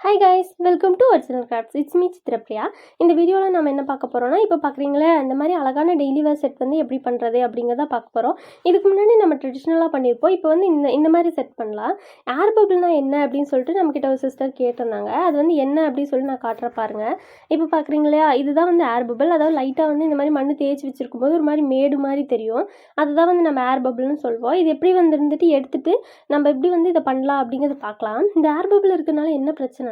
Hi guys, welcome to Original Crafts. It's me Chitrapriya. இந்த வீடியோவில் நம்ம என்ன பார்க்க போகிறோம்னா, இப்போ பார்க்குறீங்களே அந்த மாதிரி அழகான டெய்லி வேர் செட் வந்து எப்படி பண்ணுறது அப்படிங்கிறத பார்க்க போகிறோம். இதுக்கு முன்னாடி நம்ம ட்ரெடிஷ்னலாக பண்ணியிருப்போம். இப்போ வந்து இந்த மாதிரி செட் பண்ணலாம். ஏர் பபிள்னா என்ன அப்படின்னு சொல்லிட்டு நம்மக்கிட்ட ஒரு சிஸ்டர் கேட்டிருந்தாங்க. அது வந்து என்ன அப்படின்னு சொல்லி நான் காட்டுற பாருங்க. இப்போ பார்க்குறீங்களா, இதுதான் வந்து ஏர் பபிள். அதாவது லைட்டாக வந்து இந்த மாதிரி மண் தேய்ச்சி வச்சிருக்கும் போது ஒரு மாதிரி மேடு மாதிரி தெரியும். அதுதான் வந்து நம்ம ஏர் பபிள்னு சொல்லுவோம். இது எப்படி வந்துட்டு எடுத்துட்டு நம்ம எப்படி வந்து இதை பண்ணலாம் அப்படிங்கிறத பார்க்கலாம். இந்த ஏர் பபிள் இருக்கிறனால என்ன பிரச்சனை,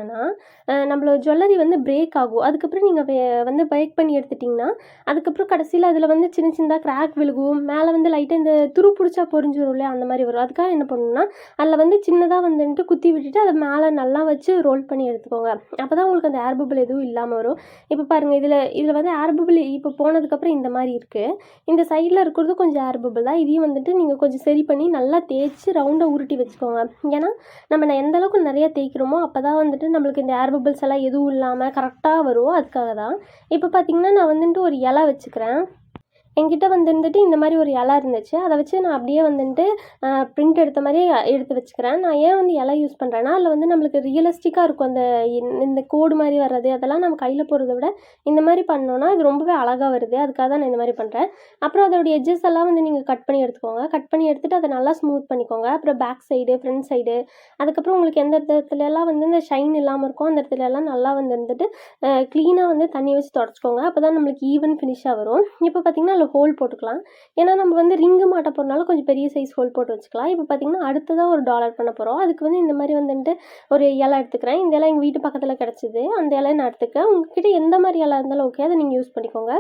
நம்மளோட ஜுவல்லரி வந்து பிரேக் ஆகும். அதுக்கப்புறம் நீங்கள் வந்து பேக் பண்ணி எடுத்துட்டிங்கன்னா அதுக்கப்புறம் கடைசியில் அதில் வந்து சின்ன சின்னதாக கிராக் விழுகும். மேலே வந்து லைட்டாக இந்த துரு பிடிச்சா பொறிஞ்சிரும் இல்லையா, அந்த மாதிரி வரும். அதுக்காக என்ன பண்ணணும்னா அதில் வந்து சின்னதாக வந்துட்டு குத்தி விட்டுட்டு அதை மேலே நல்லா வச்சு ரோல் பண்ணி எடுத்துக்கோங்க. அப்போ தான் உங்களுக்கு அந்த ஏர் பபிள் எதுவும் இல்லாமல் வரும். இப்போ பாருங்கள், இதில் வந்து ஏர் பபிள் இப்போ போனதுக்கப்புறம் இந்த மாதிரி இருக்குது. இந்த சைடில் இருக்கிறது கொஞ்சம் ஏர் பபிள் தான். இதையும் வந்துட்டு நீங்கள் கொஞ்சம் சரி பண்ணி நல்லா தேய்ச்சி ரவுண்டாக உருட்டி வச்சுக்கோங்க. ஏன்னா நம்ம எந்த அளவுக்கு நிறையா தேய்க்கிறோமோ அப்போ தான் வந்துட்டு நம்மளுக்கு இந்த ஏர் பபிள்ஸ் எல்லாம் எதுவும் இல்லாமல் கரெக்டாக வரும். அதுக்காக தான். இப்போ பார்த்தீங்கன்னா நான் வந்துட்டு ஒரு இலை வச்சுக்கிறேன். என்கிட்ட வந்துட்டு இந்த மாதிரி ஒரு இலை இருந்துச்சு. அதை வச்சு நான் அப்படியே வந்துட்டு பிரிண்ட் எடுத்த மாதிரி எடுத்து வச்சுக்கிறேன். நான் ஏன் வந்து இலை யூஸ் பண்ணுறேன்னா, அதில் வந்து நம்மளுக்கு ரியலிஸ்டிக்காக இருக்கும். அந்த இந்த கோடு மாதிரி வர்றது அதெல்லாம் நம்ம கையில் போடுறத விட இந்த மாதிரி பண்ணோன்னா அது ரொம்பவே அழகாக வருது. அதுக்காக தான் நான் இந்த மாதிரி பண்ணுறேன். அப்புறம் அதோடைய எட்ஜஸ் எல்லாம் வந்து நீங்கள் கட் பண்ணி எடுத்துக்கோங்க. கட் பண்ணி எடுத்துகிட்டு அதை நல்லா ஸ்மூத் பண்ணிக்கோங்க. அப்புறம் பேக் சைடு, ஃப்ரண்ட் சைடு, அதுக்கப்புறம் உங்களுக்கு எந்த இடத்துலலாம் வந்து இந்த ஷைன் இல்லாமல் இருக்கும் அந்த இடத்துலலாம் நல்லா வந்துட்டு க்ளீனாக வந்து தண்ணி வச்சு தொடச்சிக்கோங்க. அப்போ தான் நம்மளுக்கு ஈவன் ஃபினிஷாக வரும். இப்போ பார்த்திங்கன்னா ஹோல் போட்டுக்கலாம். ஏன்னா நம்ம வந்து ரிங்கு மாட்ட போகிறனால கொஞ்சம் பெரிய சைஸ் ஹோல் போட்டு வச்சுக்கலாம். இப்போ பார்த்தீங்கன்னா அடுத்ததாக ஒரு டாலர் பண்ண போகிறோம். அதுக்கு வந்து இந்த மாதிரி வந்துட்டு ஒரு இலை எடுத்துக்கிறேன். இந்த இலை எங்கள் வீட்டு பக்கத்தில் கிடச்சிது. அந்த இலையை நான் எடுத்துக்கிறேன். உங்ககிட்ட எந்த மாதிரி இலை இருந்தாலும் ஓகே, அதை நீங்கள் யூஸ் பண்ணிக்கோங்க.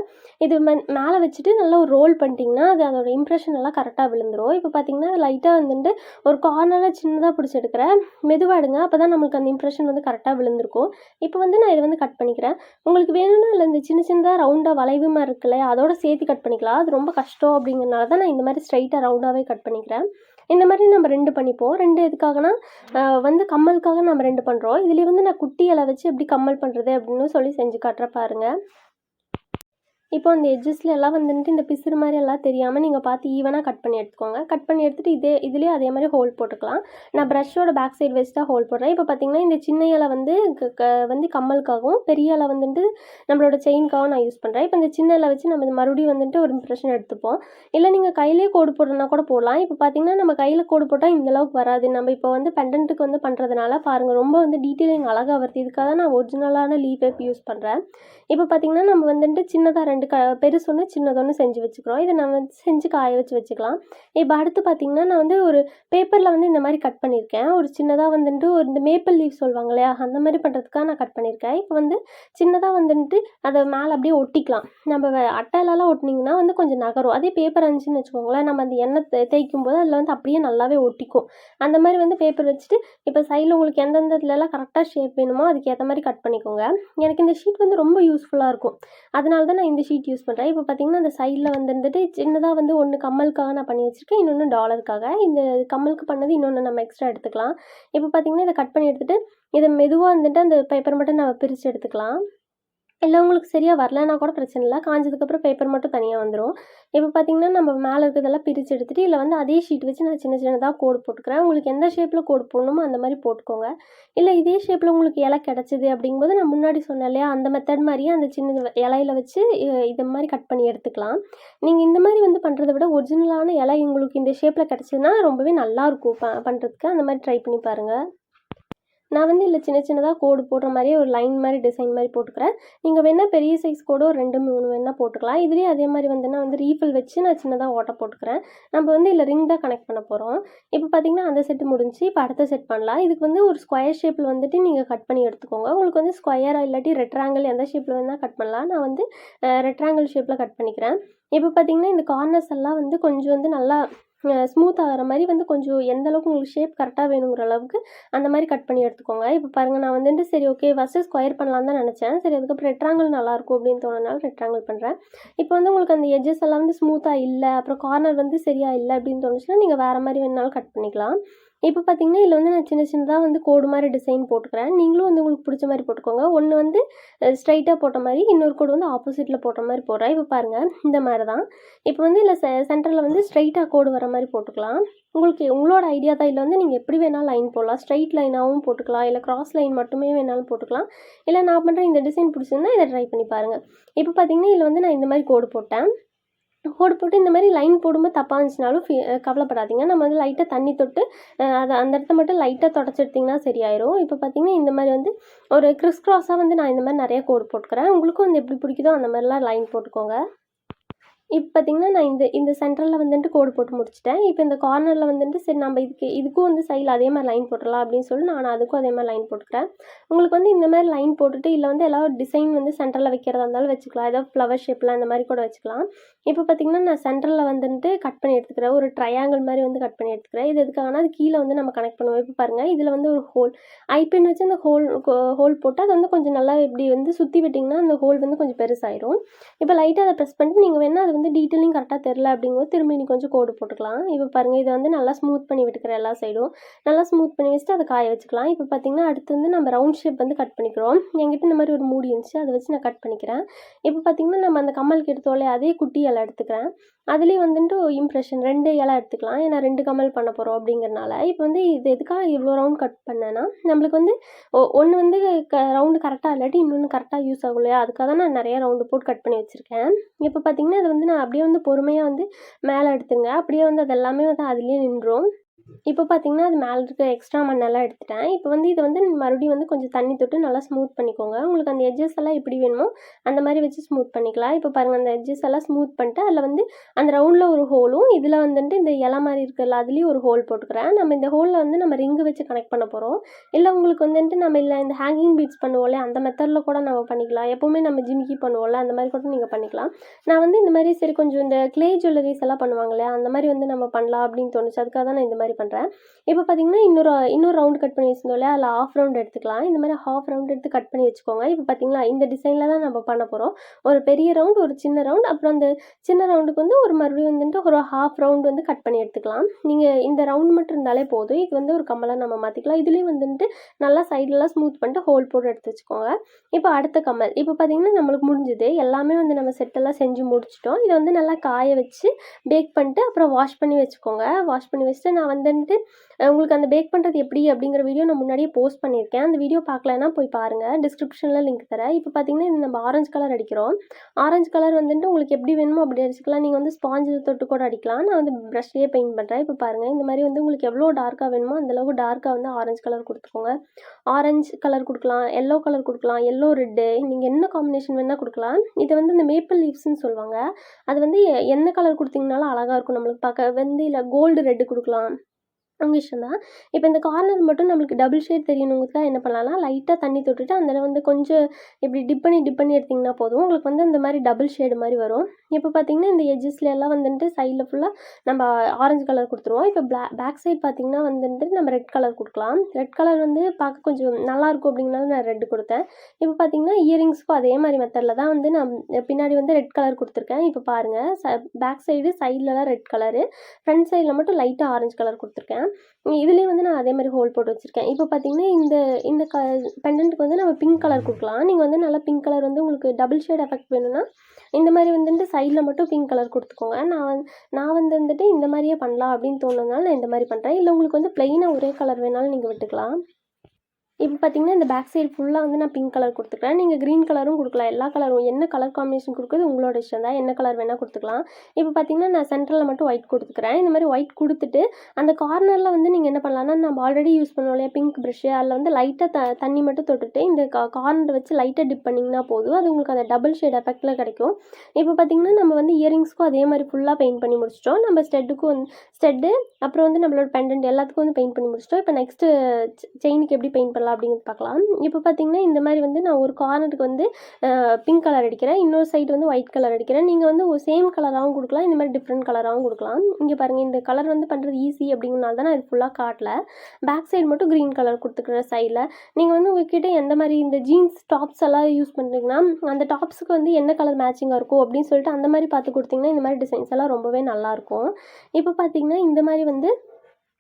இது மேலே வச்சுட்டு நல்லா ஒரு ரோல் பண்ணிட்டீங்கன்னா அது அதோட இம்ப்ரெஷன் எல்லாம் கரெக்டாக விழுந்துடும். இப்போ பார்த்தீங்கன்னா லைட்டாக வந்துட்டு ஒரு கார்னரில் சின்னதாக பிடிச்சி எடுக்கிறேன். மெதுவாக எடுங்க, அப்போ தான் நம்மளுக்கு அந்த இம்ப்ரெஷன் வந்து கரெக்டாக விழுந்திருக்கும். இப்போ வந்து நான் இதை வந்து கட் பண்ணிக்கிறேன். உங்களுக்கு வேணும்னா இல்லை இந்த சின்ன சின்னதாக ரவுண்டாக வளைவு மாதிரி இருக்குல்ல, அதோட சேர்த்து கட் பண்ணிக்கலாம். அது ரொம்ப கஷ்டம் அப்படிங்கிறனால தான் நான் இந்த மாதிரி ஸ்ட்ரைட்டாக ரவுண்டாகவே கட் பண்ணிக்கிறேன். இந்த மாதிரி நம்ம 2 பண்ணிப்போம். 2 எதுக்காகனா வந்து கம்மலுக்காக நம்ம 2 பண்ணுறோம். இதுலேயே வந்து நான் குட்டி இலை வச்சு எப்படி கம்மல் பண்ணுறது அப்படின்னு சொல்லி செஞ்சு காட்டுற பாருங்கள். இப்போ அந்த எட்ஜஸ்ல எல்லாம் வந்துட்டு இந்த பிசுறு மாதிரி எல்லாம் தெரியாமல் நீங்கள் பார்த்து ஈவனாக கட் பண்ணி எடுத்துக்கோங்க. கட் பண்ணி எடுத்துகிட்டு இதுலேயே அதே மாதிரி ஹோல் போட்டுக்கலாம். நான் ப்ரஷ்ஷோட பேக் சைடு வச்சு தான் ஹோல் போடுறேன். இப்போ பார்த்தீங்கன்னா இந்த சின்ன இலை வந்து வந்து கம்மலுக்காகவும் பெரிய இலை வந்துட்டு நம்மளோட செயின்காகவும் நான் யூஸ் பண்ணுறேன். இப்போ இந்த சின்ன இலை வச்சு நம்ம மறுபடியும் வந்துட்டு ஒரு இம்ப்ரெஷன் எடுத்துப்போம். இல்லை நீங்கள் கையிலே கோடு போடுறதுனா கூட போடலாம். இப்போ பார்த்தீங்கன்னா நம்ம கையில் கோடு போட்டால் இந்த அளவுக்கு வராது. நம்ம இப்போ வந்து பெண்டன்ட்டுக்கு வந்து பண்ணுறதுனால பாருங்கள் ரொம்ப வந்து டீட்டெயிலிங் அழகாக வருது. இதுக்காக நான் ஒரிஜினலான லீஃப் பேப் யூஸ் பண்ணுறேன். இப்போ பார்த்தீங்கன்னா நம்ம வந்துட்டு சின்னதாக 2 பெருசு ஒன்று சின்னதொன்று செஞ்சு வச்சுக்கிறோம். இதை நான் வந்து செஞ்சு காய வச்சுக்கலாம். இப்போ அடுத்து பார்த்தீங்கன்னா நான் வந்து ஒரு பேப்பரில் வந்து இந்த மாதிரி கட் பண்ணியிருக்கேன். ஒரு சின்னதாக வந்துட்டு ஒரு இந்த மேப்பிள் லீஃப் சொல்லுவாங்க இல்லையா, அந்த மாதிரி பண்ணுறதுக்காக நான் கட் பண்ணியிருக்கேன். இப்போ வந்து சின்னதாக வந்துட்டு அதை மேலே அப்படியே ஒட்டிக்கலாம். நம்ம அட்டையிலலாம் ஒட்டினீங்கன்னா வந்து கொஞ்சம் நகரும். அதே பேப்பர் இருந்துச்சுன்னு வச்சுக்கோங்களேன், நம்ம அந்த எண்ணெய் தேய்க்கும் போது அதில் வந்து அப்படியே நல்லாவே ஒட்டிக்கும். அந்த மாதிரி வந்து பேப்பர் வச்சுட்டு இப்போ சைடில் உங்களுக்கு எந்தெந்த இதுலலாம் கரெக்டாக ஷேப் வேணுமோ அதுக்கேற்ற மாதிரி கட் பண்ணிக்கோங்க. எனக்கு இந்த ஷீட் வந்து ரொம்ப யூஸ்ஃபுல்லாக இருக்கும். அதனால தான் நான் இந்த ஷீட் யூஸ் பண்ணுறேன். இப்போ பார்த்தீங்கன்னா அந்த சைடில் வந்துட்டு சின்னதாக வந்து ஒன்று கம்மலுக்காக நான் பண்ணி வச்சுருக்கேன், இன்னொன்று டாலருக்காக. இந்த கம்மலுக்கு பண்ணது இன்னொன்று நம்ம எக்ஸ்ட்ரா எடுத்துக்கலாம். இப்போ பார்த்தீங்கன்னா இதை கட் பண்ணி எடுத்துகிட்டு இதை மெதுவாக வந்துட்டு அந்த பேப்பர் மட்டும் நம்ம பிரித்து எடுத்துக்கலாம். இல்லை உங்களுக்கு சரியாக வரலன்னா கூட பிரச்சனை இல்லை, காஞ்சதுக்கப்புறம் பேப்பர் மட்டும் தனியாக வந்துடும். இப்போ பார்த்தீங்கன்னா நம்ம மேலே இருக்கிறதெல்லாம் பிரித்து எடுத்துகிட்டு இல்லை வந்து அதே ஷீட் வச்சு நான் சின்ன சின்னதாக கோடு போட்டுக்கிறேன். உங்களுக்கு எந்த ஷேப்பில் கோடு போடணுமோ அந்த மாதிரி போட்டுக்கோங்க. இல்லை இதே ஷேப்பில் உங்களுக்கு இலை கிடச்சிது அப்படிங்கும்போது நான் முன்னாடி சொன்னேன் இல்லையா, அந்த மெத்தட் மாதிரியே அந்த சின்ன இலையில வச்சு இது மாதிரி கட் பண்ணி எடுத்துக்கலாம். நீங்கள் இந்த மாதிரி வந்து பண்ணுறதை விட ஒரிஜினலான இலை உங்களுக்கு இந்த ஷேப்பில் கிடச்சிதுன்னா ரொம்பவே நல்லாயிருக்கும் பண்ணுறதுக்கு. அந்த மாதிரி ட்ரை பண்ணி பாருங்கள். நான் வந்து இதில் சின்ன சின்னதாக கோடு போடுற மாதிரியே ஒரு லைன் மாதிரி டிசைன் மாதிரி போட்டுக்கிறேன். நீங்கள் வேணால் பெரிய சைஸ் கோடு ஒரு 2, 3 வேணால் போட்டுக்கலாம். இதுலேயே அதே மாதிரி வந்து நான் வந்து ரீஃபில் வச்சு நான் சின்னதாக ஓட்ட போட்டுக்கிறேன். நம்ம வந்து இதில் ரிங் தான் கனெக்ட் பண்ண போகிறோம். இப்போ பார்த்தீங்கன்னா அந்த செட்டு முடிஞ்சு. இப்போ அடுத்த செட் பண்ணலாம். இதுக்கு வந்து ஒரு ஸ்கொயர் ஷேப்பில் வந்துட்டு நீங்கள் கட் பண்ணி எடுத்துக்கோங்க. உங்களுக்கு வந்து ஸ்கொயராக இல்லாட்டி ரெக்டாங்கிள் எந்த ஷேப்பில் வேணால் கட் பண்ணலாம். நான் வந்து ரெக்டாங்கிள் ஷேப்பில் கட் பண்ணிக்கிறேன். இப்போ பார்த்தீங்கன்னா இந்த கார்னர்ஸ் எல்லாம் வந்து கொஞ்சம் வந்து நல்லா ஸ்மூத் ஆகிற மாதிரி வந்து கொஞ்சம் எந்த அளவுக்கு உங்களுக்கு ஷேப் கரெக்டாக வேணுங்கிற அளவுக்கு அந்த மாதிரி கட் பண்ணி எடுத்துக்கோங்க. இப்போ பாருங்கள், நான் வந்துட்டு சரி ஓகே ஃபஸ்ட்டு ஸ்கொயர் பண்ணலான்னு தான் நினச்சேன். சரி அதுக்கப்புறம் ரெக்டாங்கிள் நல்லாயிருக்கும் அப்படின்னு தோணுனால ரெக்டாங்கிள் பண்ணுறேன். இப்போ வந்து உங்களுக்கு அந்த எட்ஜஸ் எல்லாம் வந்து ஸ்மூத்தாக இல்லை, அப்புறம் கார்னர் வந்து சரியாக இல்லை அப்படின்னு தோணுச்சுன்னா நீங்கள் வேறு மாதிரி வேணுனாலும் கட் பண்ணிக்கலாம். இப்போ பார்த்தீங்கன்னா, இதில வந்து நான் சின்ன சின்னதா வந்து கோடு மாரி டிசைன் போட்டுக்கிறேன். நீங்களும் வந்து உங்களுக்கு புடிச்ச மாரி போட்டுக்கோங்க. ஒண்ணு வந்து ஸ்ட்ரெயிட்டா போட்ட மாரி, இன்னொரு கோடு வந்து ஆப்போசிட்ல போட்ட மாரி போடுறேன். இப்போ பாருங்க, இந்த மாரி தான். இப்போ வந்து இதில சென்டர்ல வந்து ஸ்ட்ரெயிட்டா கோடு வர மாரி போட்டுக்கலாம். உங்களுக்கு உங்களோட ஐடியா தான். இதில வந்து நீங்க எப்படி வேணாலும் லைன் போடலாம். ஸ்ட்ரெயிட் லைனாவும் போட்டுக்கலாம். இல்ல கிராஸ் லைன் மட்டுமே வேணாலும் போட்டுக்கலாம். இல்ல நான் பண்ற இந்த டிசைன் பிடிச்சிருந்தா இத ட்ரை பண்ணி பாருங்க. இப்போ பார்த்தீங்கன்னா, இதில வந்து நான் இந்த மாரி கோடு போட்டேன். கோடு போட்டு இந்த மாரி லைன் போடும்போது தப்பா இருந்துச்சுனாலும் கவலைப்படாதீங்க. நம்ம வந்து லைட்டா தண்ணி தொட்டு அந்த இடத்த மட்டும் லைட்டா தொடச்சு எடுத்தீங்கன்னா சரியாயிரும். இப்போ பார்த்தீங்கன்னா, இந்த மாரி வந்து ஒரு கிறிஸ் கிராஸா வந்து நான் இந்த மாரி நெறைய கோடு போட்டுக்கிறேன். உங்களுக்கும் வந்து எப்படி பிடிக்குதோ அந்த மாரிலாம் லைன் போட்டுக்கோங்க. இப்ப பார்த்தீங்கன்னா, நான் இந்த இந்த சென்டர்ல வந்துட்டு கோடு போட்டு முடிச்சுட்டேன். இப்ப இந்த கார்னர்ல வந்துட்டு சரி நம்ம இதுக்கும் வந்து சைட்ல அதே மாரி லைன் போட்டுறலாம் அப்படின்னு சொல்லி நான் அதுக்கும் அதே மாரி லைன் போட்டுக்கிறேன். உங்களுக்கு வந்து இந்த மாரி லைன் போட்டுட்டு இல்ல வந்து ஏதாவது டிசைன் வந்து சென்டர்ல வைக்கிறதா இருந்தாலும் வச்சுக்கலாம். ஏதாவது ஃப்ளவர் ஷேப்ல அந்த மாரி கூட வச்சுக்கலாம். இப்ப பார்த்தீங்கன்னா, நான் சென்டர்ல வந்துட்டு கட் பண்ணி எடுத்துக்கிறேன். ஒரு ட்ரையாங்கிள் மாரி வந்து கட் பண்ணி எடுத்துக்கிறேன். இது எதுக்காகனா, அது கீழ வந்து நம்ம கனெக்ட் பண்ணுவோம். இப்ப பாருங்க, இதுல வந்து ஒரு ஹோல் ஐபின் வச்சு அந்த ஹோல் போட்டு அது வந்து கொஞ்சம் நல்லா இப்படி வந்து சுத்தி விட்டீங்கன்னா, அந்த ஹோல் வந்து கொஞ்சம் பெருசாயிரும். இப்ப லைட்டா அத பிரஸ் பண்ணிட்டு நீங்க வேணா அது வந்து டீட்டெயிலிங் கரெக்ட்டா தெரியல அப்படிங்கும்போது திரும்ப இன்னும் கொஞ்சம் கோடு போட்டுக்கலாம். இப்ப பாருங்க, இத வந்து நல்லா ஸ்மூத் பண்ணி விட்டுக்கிறேன் எல்லா சைடும். நல்லா ஸ்மூத் பண்ணி வச்சுட்டு அத காய வச்சுக்கலாம். இப்ப பார்த்தீங்கன்னா, அடுத்து வந்து நம்ம ரவுண்ட் ஷேப் வந்து கட் பண்ணிக்கிறோம். என்கிட்ட இந்த மாரி ஒரு மூடி இருந்துச்சு. அத வச்சு நான் கட் பண்ணிக்கிறேன். இப்ப பார்த்தீங்கன்னா, நம்ம அந்த கம்மலுக்கு எடுத்தோம் இல்லையா, அதே குட்டி இல எடுத்துக்கிறேன். அதிலேயே வந்துட்டு இம்ப்ரெஷன் 2 இல எடுத்துக்கலாம். ஏன்னா 2 கம்மல் பண்ண போறோம் அப்படிங்கிறனால. இப்ப வந்து இது எதுக்காக இவ்வளோ ரவுண்ட் கட் பண்ணேன்னா, நம்மளுக்கு வந்து ஒண்ணு வந்து ரவுண்டு கரெக்ட்டா இல்லாட்டி இன்னொன்னு கரெக்ட்டா யூஸ் ஆகும் இல்லையா, அதுக்காக தான் நான் நெறைய ரவுண்டு போட்டு கட் பண்ணி வச்சிருக்கேன். இப்ப பார்த்தீங்கன்னா, இத வந்து நான் அப்படியே வந்து பொறுமையா வந்து மேல எடுத்துங்க. அப்படியே வந்து அது எல்லாமே வந்து அதிலேயே நின்றும். இப்போ பார்த்தீங்கன்னா, அது மேல இருக்க எக்ஸ்ட்ரா மண்ணெல்லாம் எடுத்துட்டேன். இப்போ வந்து இத வந்து மறுபடியும் வந்து கொஞ்சம் தண்ணி தொட்டு நல்லா ஸ்மூத் பண்ணிக்கோங்க. உங்களுக்கு அந்த எட்ஜஸ் எல்லாம் எப்படி வேணுமோ, அந்த மாரி வச்சு ஸ்மூத் பண்ணிக்கலாம். இப்போ பாருங்க, அந்த எட்ஜஸ் எல்லாம் ஸ்மூத் பண்ணிட்டு, அதில வந்து அந்த ரவுண்ட்ல ஒரு ஹோலும், இதில வந்துட்டு இந்த இல மாரி இருக்குல்ல, அதுலயும் ஒரு ஹோல் போட்டுக்கிறேன். நம்ம இந்த ஹோல்ல வந்து நம்ம ரிங்கு வச்சு கனெக்ட் பண்ண போறோம். இல்ல உங்களுக்கு வந்துட்டு நம்ம இந்த ஹேங்கிங் பீட்ஸ் பண்ணுவோம்ல, அந்த மெத்தட்ல கூட நம்ம பண்ணிக்கலாம். எப்பவுமே நம்ம ஜிமிக்கி பண்ணுவோம்ல, அந்த மாரி கூட நீங்க பண்ணிக்கலாம். நான் வந்து இந்த மாரி சரி கொஞ்சம் இந்த க்ளே ஜுவல்லரீஸ் எல்லாம் பண்ணுவாங்க இல்லையா, அந்த மாரி வந்து நம்ம பண்ணலாம் அப்படின்னு தோணுச்சு. அதுக்காக தான் நான் இந்த மாரி பண்றேன். இப்போ பார்த்தீங்கன்னா, இன்னொரு ரவுண்ட் கட் பண்ணி வச்சிருந்தோம் இல்லையா, அதில ஹாஃப் ரவுண்ட் எடுத்துக்கலாம். இந்த மாரி ஹாஃப் ரவுண்ட் எடுத்து கட் பண்ணி வச்சுக்கோங்க. இப்போ பார்த்தீங்களா, இந்த டிசைன்ல தான் நம்ம பண்ண போறோம். ஒரு பெரிய ரவுண்ட், ஒரு சின்ன ரவுண்ட், அப்புறம் அந்த சின்ன ரவுண்டுக்கு வந்து ஒரு மறுபடியும் வந்துட்டு ஒரு ஹாஃப் ரவுண்ட் வந்து கட் பண்ணி எடுத்துக்கலாம். நீங்க இந்த ரவுண்ட் மட்டும் இருந்தாலே போதும். இது வந்து ஒரு கம்மலா நம்ம மாத்திக்கலாம். இதுலயும் வந்துட்டு நல்லா சைடுலலாம் ஸ்மூத் பண்ணிட்டு ஹோல் போட்டு எடுத்து வச்சுக்கோங்க. இப்போ அடுத்த கம்மல். இப்போ பார்த்தீங்கன்னா, நம்மளுக்கு முடிஞ்சது. எல்லாமே வந்து நம்ம செட்டெல்லாம் செஞ்சு முடிச்சுட்டோம். இத வந்து நல்லா காய வச்சு, பேக் பண்ணிட்டு, அப்புறம் வாஷ் பண்ணி வச்சுக்கோங்க. வாஷ் பண்ணி வச்சுட்டு நான் வந்துட்டு உங்களுக்கு அந்த பேக் பண்ணுறது எப்படி அப்படிங்கிற வீடியோ நான் முன்னாடியே போஸ்ட் பண்ணியிருக்கேன். அந்த வீடியோ பார்க்கலன்னா போய் பாருங்கள். டிஸ்கிரிப்ஷனில் லிங்க் தரேன். இப்போ பார்த்தீங்கன்னா, இது நம்ம ஆரஞ்சு கலர் அடிக்கிறோம். ஆரஞ்சு கலர் வந்துட்டு உங்களுக்கு எப்படி வேணுமோ அப்படி அடிச்சுக்கலாம். நீங்கள் வந்து ஸ்பாஞ்சில் தொட்டு கூட அடிக்கலாம். நான் வந்து ப்ரஷ்லேயே பெயிண்ட் பண்ணுறேன். இப்போ பாருங்கள், இந்த மாதிரி வந்து உங்களுக்கு எவ்வளோ டார்க்காக வேணுமோ அந்தளவுக்கு டார்க்காக வந்து ஆரஞ்சு கலர் கொடுத்துக்கோங்க. ஆரஞ்சு கலர் கொடுக்கலாம், எல்லோ கலர் கொடுக்கலாம், எல்லோ ரெட்டு நீங்கள் என்ன காம்பினேஷன் வேணால் கொடுக்கலாம். இது வந்து இந்த மேப்பிள் லீவ்ஸ்ன்னு சொல்லுவாங்க. அது வந்து என்ன கலர் கொடுத்தீங்கனாலும் அழகாக இருக்கும். நம்மளுக்கு பார்க்க வந்து இல்லை கோல்டு ரெட்டு கொடுக்கலாம். உங்க இஷ்டம் தான். இப்ப இந்த கார்னர் மட்டும் நம்மளுக்கு டபுள் ஷேட் தெரியணுங்கிறதுக்காக என்ன பண்ணலாம்னா, லைட்டா தண்ணி தொட்டுட்டு அந்த இடம் வந்து கொஞ்சம் இப்படி டிப் பண்ணி எடுத்தீங்கன்னா போதும். உங்களுக்கு வந்து இந்த மாரி டபுள் ஷேடு மாரி வரும். இப்ப பார்த்தீங்கன்னா, இந்த எட்ஜஸ்ல எல்லாம் வந்துட்டு சைட்ல ஃபுல்லா நம்ம ஆரஞ்சு கலர் குடுத்துருவோம். இப்ப பேக் சைட் பார்த்தீங்கன்னா வந்துட்டு நம்ம ரெட் கலர் குடுக்கலாம். ரெட் கலர் வந்து பார்க்க கொஞ்சம் நல்லாயிருக்கும் அப்படிங்கிறனால நான் ரெட் குடுத்தேன். இப்ப பார்த்தீங்கன்னா, இயரிங்ஸ்க்கும் அதே மாரி மெத்தட்ல தான் வந்து நான் பின்னாடி வந்து ரெட் கலர் குடுத்துருக்கேன். இப்ப பாருங்க, பேக் சைடு சைட்லலாம் ரெட் கலரு, ஃப்ரண்ட் சைட்ல மட்டும் லைட்டா ஆரஞ்சு கலர் குடுத்துருக்கேன். இதுலயும் வந்து நான் அதே மாரி ஹோல் போட்டு வச்சிருக்கேன். இப்போ பார்த்தீங்கன்னா, இந்த இந்த பெண்டன்ட்க்கு வந்து நம்ம பிங்க் கலர் குடுக்கலாம். நீங்க வந்து நல்லா பிங்க் கலர் வந்து உங்களுக்கு டபுள் ஷேட் எஃபெக்ட் வேணும்னா, இந்த மாரி வந்துட்டு சைட்ல மட்டும் பிங்க் கலர் குடுத்துக்கோங்க. நான் வந்துட்டு இந்த மாரியே பண்ணலாம் அப்படின்னு தோணுனதுனால நான் இந்த மாரி பண்றேன். இல்ல உங்களுக்கு வந்து பிளெயினா ஒரே கலர் வேணாலும் நீங்க விட்டுக்கலாம். இப்போ பார்த்தீங்கன்னா, இந்த பேக் சைடு ஃபுல்லா வந்து நான் பிங்க் கலர் குடுத்துருக்கேன். நீங்க கிரீன் கலரும் குடுக்கலாம். எல்லா கலரும் என்ன கலர் காம்பினேஷன் குடுக்குறது உங்களோட இஷ்டம் தான். என்ன கலர் வேணா குடுத்துக்கலாம். இப்போ பார்த்தீங்கன்னா, நான் சென்டர்ல மட்டும் ஒயிட் குடுத்துக்கிறேன். இந்த மாரி ஒயிட் குடுத்துட்டு, அந்த கார்னர்ல வந்து நீங்க என்ன பண்ணலாம்னா, நம்ம ஆல்ரெடி யூஸ் பண்ணுவோம் இல்லையா பிங்க் பிரஷ்ஷு, அதில வந்து லைட்டா தண்ணி மட்டும் தொட்டுட்டு, இந்த கார்னர் வச்சு லைட்டா டிப் பண்ணீங்கன்னா போதும். அது உங்களுக்கு அந்த டபுள் ஷேட் எஃபெக்ட்ல கிடைக்கும். இப்போ பார்த்தீங்கன்னா, நம்ம வந்து இயரிங்ஸ்க்கும் அதே மாரி ஃபுல்லா பெயிண்ட் பண்ணி முடிச்சுட்டோம். நம்ம ஸ்டெட்டு அப்புறம் வந்து நம்மளோட பெண்டன்ட் எல்லாத்துக்கும் வந்து பெயிண்ட் பண்ணி முடிச்சுட்டோம். இப்போ நெக்ஸ்ட்டு செயினுக்கு எப்படி பெயிண்ட் பண்ணலாம் அப்படிங்கிறது பார்க்கலாம். இப்போ பார்த்தீங்கன்னா, இந்த மாரி வந்து நான் ஒரு கார்னருக்கு வந்து பிங்க் கலர் அடிக்கிறேன். இன்னொரு சைடு வந்து ஒயிட் கலர் அடிக்கிறேன். நீங்க வந்து ஒரு சேம் கலராவும் குடுக்கலாம். இந்த மாரி டிஃப்ரெண்ட் கலராவும் குடுக்கலாம். இங்க பாருங்க, இந்த கலர் வந்து பண்றது ஈஸி அப்படிங்கிறனால தான் நான் இது ஃபுல்லா காட்டல. பேக் சைடு மட்டும் கிரீன் கலர் குடுத்துக்கிறேன் சைட்ல. நீங்க வந்து உங்ககிட்ட எந்த மாரி இந்த ஜீன்ஸ் டாப்ஸ் எல்லாம் யூஸ் பண்றீங்கன்னா, அந்த டாப்ஸ்க்கு வந்து என்ன கலர் மேட்சிங்கா இருக்கும் அப்படின்னு சொல்லிட்டு அந்த மாரி பார்த்து குடுத்தீங்கன்னா, இந்த மாரி டிசைன்ஸ் எல்லாம் ரொம்பவே நல்லாயிருக்கும். இப்போ பார்த்தீங்கன்னா, இந்த மாரி வந்து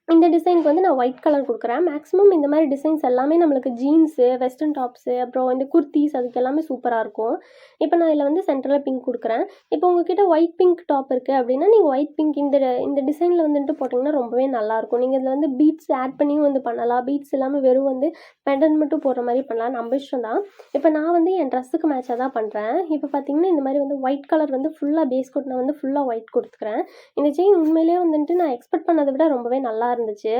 இந்த டிசைனுக்கு வந்து நான் ஒயிட் கலர் கொடுக்குறேன். மேக்ஸிமம் இந்த மாதிரி டிசைன்ஸ் எல்லாமே நம்மளுக்கு ஜீன்ஸு, வெஸ்டர்ன் டாப்ஸு, அப்புறம் இந்த குர்த்தீஸ் அதுக்கு எல்லாமே சூப்பராக இருக்கும். இப்போ நான் இதில் வந்து சென்டரில் பிங்க் கொடுக்குறேன். இப்போ உங்ககிட்ட ஒயிட் பிங்க் டாப் இருக்குது அப்படின்னா, நீங்கள் ஒயிட் பிங்க் இந்த டிசைனில் வந்துட்டு போட்டிங்கன்னா ரொம்பவே நல்லாயிருக்கும். நீங்கள் இதில் வந்து பீட்ஸ் ஆட் பண்ணியும் வந்து பண்ணலாம். பீட்ஸ் இல்லாமல் வெறும் வந்து பெண்டன்ட் மட்டும் போடுற மாதிரி பண்ணலாம். நம்ம இஷ்டம் தான். இப்போ நான் வந்து என் ட்ரெஸ்ஸுக்கு மேட்சாக தான் பண்ணுறேன். இப்போ பார்த்தீங்கன்னா இந்த மாதிரி வந்து ஒயிட் கலர் வந்து ஃபுல்லாக பேஸ் கோட் நான் வந்து ஃபுல்லாக ஒயிட் கொடுத்துக்கிறேன். இந்த செயின் உண்மையிலேயே வந்துட்டு நான் எக்ஸ்பெக்ட் பண்ணதை விட ரொம்பவே நல்லா இருந்துச்சு.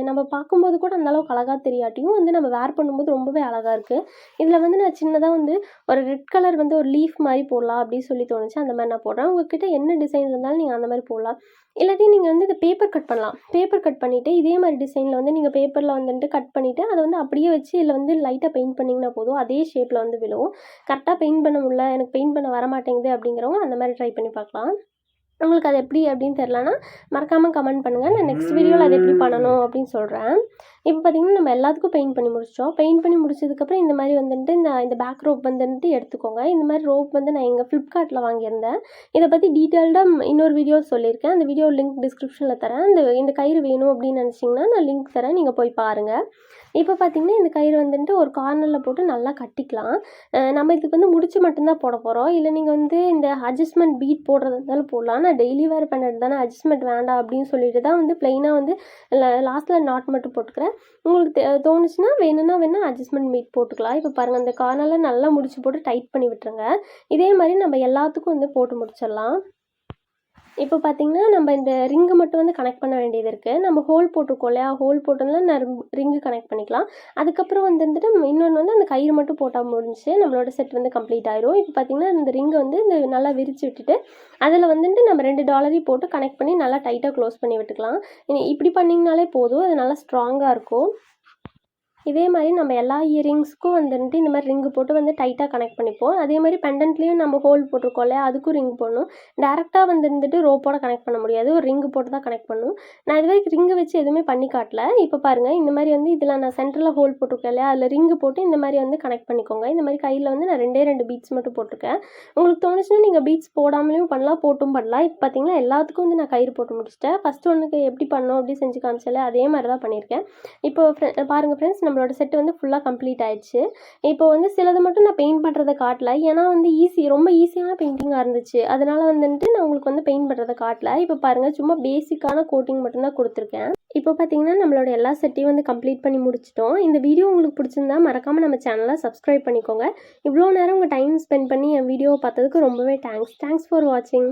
நம்ம பார்க்கும்போது கூட அந்த அளவுக்கு அழகாக தெரியாட்டியும் வந்து நம்ம வேர் பண்ணும்போது ரொம்பவே அழகாக இருக்குது. இதில் வந்து நான் சின்னதாக வந்து ஒரு ரெட் கலர் வந்து ஒரு லீஃப் மாதிரி போடலாம் அப்படின்னு சொல்லி தோணுச்சு. அந்த மாதிரி நான் போடுறேன். உங்ககிட்ட என்ன டிசைன் இருந்தாலும் நீங்கள் அந்த மாதிரி போடலாம். இல்லாட்டி நீங்கள் வந்து இதை பேப்பர் கட் பண்ணலாம். பேப்பர் கட் பண்ணிவிட்டு இதே மாதிரி டிசைனில் வந்து நீங்கள் பேப்பரில் வந்துட்டு கட் பண்ணிவிட்டு அதை வந்து அப்படியே வச்சு இதில் வந்து லைட்டாக பெயிண்ட் பண்ணிங்கன்னா போதும். அதே ஷேப்பில் வந்து விழும். கரெக்டாக பெயிண்ட் பண்ண முடியல, எனக்கு பெயிண்ட் பண்ண வர மாட்டேங்குது அப்படிங்கிறவங்க அந்த மாதிரி ட்ரை பண்ணி பார்க்கலாம். உங்களுக்கு அது எப்படி அப்படின்னு தெரிலனா மறக்காமல் கமெண்ட் பண்ணுங்கள். நான் நெக்ஸ்ட் வீடியோவில் அது எப்படி பண்ணணும் அப்படின்னு சொல்கிறேன். இப்போ பார்த்திங்கன்னா நம்ம எல்லாத்துக்கும் பெயிண்ட் பண்ணி முடிச்சிட்டோம். பெயிண்ட் பண்ணி முடிச்சதுக்கப்புறம் இந்த மாதிரி வந்துட்டு இந்த பேக் ரோப் வந்துட்டு எடுத்துக்கோங்க. இந்த மாதிரி ரோப் வந்து நான் எங்கள் ஃப்ளிப்கார்ட்டில் வாங்கியிருந்தேன். இதை பற்றி டீட்டெயில்டாக இன்னொரு வீடியோ சொல்லியிருக்கேன். அந்த வீடியோ லிங்க் டிஸ்கிரிப்ஷனில் தரேன். இந்த கயிறு வேணும் அப்படின்னு நினச்சிங்கன்னா நான் லிங்க் தரேன், நீங்கள் போய் பாருங்கள். இப்போ பார்த்திங்கன்னா இந்த கயிறு வந்துட்டு ஒரு கார்னரில் போட்டு நல்லா கட்டிக்கலாம். நம்ம இதுக்கு வந்து முடிச்சு மட்டும்தான் போட போகிறோம். இல்லை நீங்கள் வந்து இந்த அட்ஜஸ்ட்மெண்ட் பீட் போடுறது இருந்தாலும் போடலாம். நான் டெய்லி வேர் பண்ணுறது தானே, அட்ஜஸ்ட்மெண்ட் வேண்டாம் அப்படின்னு சொல்லிட்டு தான் வந்து ப்ளைனாக வந்து லாஸ்ட்டில் நாட் மட்டும் போட்டுக்கிறேன். உங்களுக்கு தோணுச்சுன்னா வேணும்னா அட்ஜஸ்ட்மெண்ட் பீட் போட்டுக்கலாம். இப்போ பாருங்கள், அந்த கார்னரில் நல்லா முடிச்சு போட்டு டைட் பண்ணி விட்டுருங்க. இதே மாதிரி நம்ம எல்லாத்துக்கும் வந்து போட்டு முடிச்சிடலாம். இப்போ பார்த்திங்கன்னா நம்ம இந்த ரிங்கு மட்டும் வந்து கனெக்ட் பண்ண வேண்டியது இருக்குது. நம்ம ஹோல் போட்டிருக்கோம் இல்லையா, ஹோல் போட்டோம்னா நான் ரிங்கு கனெக்ட் பண்ணிக்கலாம். அதுக்கப்புறம் வந்துட்டு இன்னொன்று வந்து அந்த கயிறு மட்டும் போட்டால் முடிஞ்சு நம்மளோட செட் வந்து கம்ப்ளீட் ஆயிரும். இப்போ பார்த்திங்கன்னா இந்த ரிங்கை வந்து இந்த நல்லா விரித்து விட்டுட்டு அதில் வந்துட்டு நம்ம 2 டாலரையும் போட்டு கனெக்ட் பண்ணி நல்லா டைட்டாக க்ளோஸ் பண்ணி விட்டுக்கலாம். இப்படி பண்ணிங்கனாலே போதும், அது நல்லா ஸ்ட்ராங்காக இருக்கும். இதே மாதிரி நம்ம எல்லா இயரிங்ஸ்க்கும் வந்துட்டு இந்த மாதிரி ரிங்கு போட்டு வந்து டைட்டாக கனெக்ட் பண்ணிப்போம். அதே மாதிரி பெண்டன்ட்லேயும் நம்ம ஹோல் போட்டிருக்கோம் இல்லையா, அதுக்கும் ரிங் போடணும். டேரெக்டாக வந்துட்டு ரோப்போட கனெக்ட் பண்ண முடியாது, ஒரு ரிங்கு போட்டு தான் கனெக்ட் பண்ணணும். நான் இது வரைக்கும் ரிங்கு வச்சு எதுவுமே பண்ணி காட்டல. இப்போ பாருங்கள், இந்த மாதிரி வந்து இதில் நான் சென்டரில் ஹோல் போட்டிருக்கேன் இல்லையா, அதில் ரிங்கு போட்டு இந்த மாதிரி வந்து கனெக்ட் பண்ணிக்கோங்க. இந்த மாதிரி கையில் வந்து நான் 2 பீட்ஸ் மட்டும் போட்டிருக்கேன். உங்களுக்கு தோணுச்சுன்னா நீங்கள் பீட்ஸ் போடாமலேயும் பண்ணலாம், போட்டும் பண்ணலாம். இப்போ பார்த்தீங்கன்னா எல்லாத்துக்கும் வந்து நான் கயிறு போட்டு முடிச்சிட்டேன். ஃபஸ்ட்டு ஒன்றுக்கு எப்படி பண்ணணும் அப்படி செஞ்சு காமிச்சாலே அதே மாதிரி தான் பண்ணியிருக்கேன். இப்போ பாருங்கள் ஃப்ரெண்ட்ஸ், நம்மளோட செட் வந்து ஃபுல்லாக கம்ப்ளீட் ஆயிடுச்சு. இப்போ வந்து சிலது மட்டும் நான் பெயிண்ட் பண்ணுறதை காட்டல, ஏன்னா வந்து ரொம்ப ஈஸியான பெயிண்டிங்காக இருந்துச்சு. அதனால் வந்துட்டு நான் உங்களுக்கு வந்து பெயிண்ட் பண்ணுறதை காட்டல. இப்போ பாருங்கள், சும்மா பேசிக்கான கோட்டிங் மட்டும்தான் கொடுத்துருக்கேன். இப்போ பார்த்தீங்கன்னா நம்மளோட எல்லா செட்டையும் வந்து கம்ப்ளீட் பண்ணி முடிச்சிட்டோம். இந்த வீடியோ உங்களுக்கு பிடிச்சிருந்தா மறக்காமல் நம்ம சேனலை சப்ஸ்கிரைப் பண்ணிக்கோங்க. இவ்வளோ நேரம் உங்கள் டைம் ஸ்பெண்ட் பண்ணி என் வீடியோவை பார்த்ததுக்கு ரொம்பவே தேங்க்ஸ் ஃபார் வாட்சிங்.